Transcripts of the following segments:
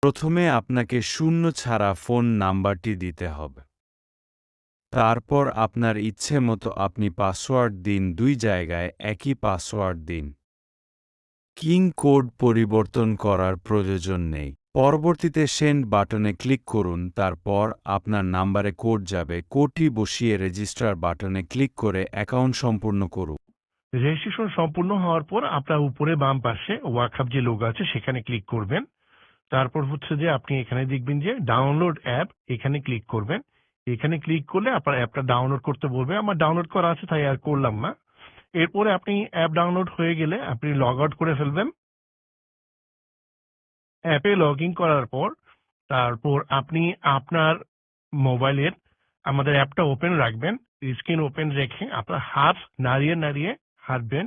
প্রথমে আপনাকে শূন্য ছাড়া ফোন নাম্বারটি দিতে হবে। তারপর আপনার ইচ্ছে মতো আপনি পাসওয়ার্ড দিন, 2 জায়গায় একই পাসওয়ার্ড দিন। কিং কোড পরিবর্তন করার প্রয়োজন নেই। পরবর্তীতে সেন্ড বাটনে ক্লিক করুন, তারপর আপনার নাম্বারে কোড যাবে। কোডটি বসিয়ে রেজিস্টার বাটনে ক্লিক করে অ্যাকাউন্ট সম্পূর্ণ করুন। রেজিস্ট্রেশন সম্পূর্ণ হওয়ার পর আপনার উপরে বাম পাশে ওয়াকহাব যে লোগো আছে সেখানে ক্লিক করবেন। তারপর হচ্ছে যে আপনি এখানে দেখবেন যে ডাউনলোড অ্যাপ, এখানে ক্লিক করবেন। এখানে ক্লিক করলে আপনার অ্যাপটা ডাউনলোড করতে বলবে। আমার ডাউনলোড করা আছে তাই আর করলাম না। এরপরে আপনি অ্যাপ ডাউনলোড হয়ে গেলে আপনি লগ আউট করে ফেলবেন। অ্যাপে লগ ইন করার পর তারপর আপনি আপনার মোবাইলের আমাদের অ্যাপটা ওপেন রাখবেন। স্ক্রিন ওপেন রেখে আপনার হাত নাড়িয়ে নাড়িয়ে হাঁটবেন,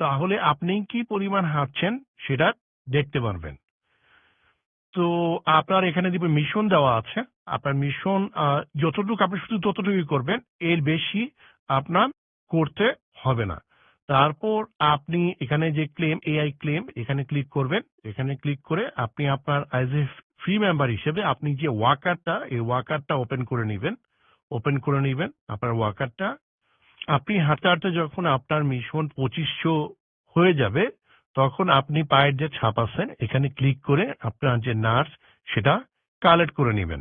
তাহলে আপনি কি পরিমাণ হাঁটছেন সেটা দেখতে পারবেন। তো আপনার এখানে দিবে মিশন দেওয়া আছে। আপনার মিশন যতটুকু আপনি শুধু ততটুকুই করবেন, এর বেশি আপনার করতে হবে না। তারপর আপনি এখানে যে ক্লেম, এআই ক্লেম, এখানে ক্লিক করবেন। এখানে ক্লিক করে আপনি আপনার অ্যাজ এ ফ্রি মেম্বার হিসেবে আপনি যে ওয়াকারটা, এই ওয়াকারটা ওপেন করে নেবেন। ওপেন করে নেবেন আপনার ওয়াকারটা। আপনি হাঁটতে হাঁটতে যখন আপনার মিশন 2500 হয়ে যাবে, তখন আপনি পায়ের যে ছাপ আছে এখানে ক্লিক করে আপনার যে নার্স সেটা কালেক্ট করে নেবেন।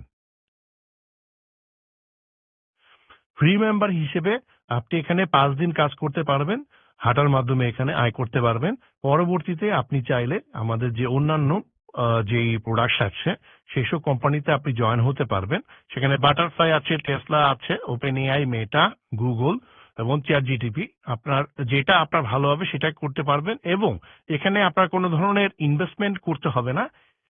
ফ্রি মেম্বার হিসেবে আপনি এখানে 5 দিন কাজ করতে পারবেন, হাঁটার মাধ্যমে এখানে আয় করতে পারবেন। পরবর্তীতে আপনি চাইলে আমাদের যে অন্যান্য যে প্রোডাক্টস আছে সেসব কোম্পানিতে আপনি জয়েন হতে পারবেন। সেখানে বাটারফ্লাই আছে, টেসলা আছে, ওপেন এআই, মেটা, গুগল এবং চ্যাট জিটিপি। আপনার যেটা আপনার ভালো হবে সেটা করতে পারবেন এবং এখানে আপনার কোনো ধরনের ইনভেস্টমেন্ট করতে হবে না।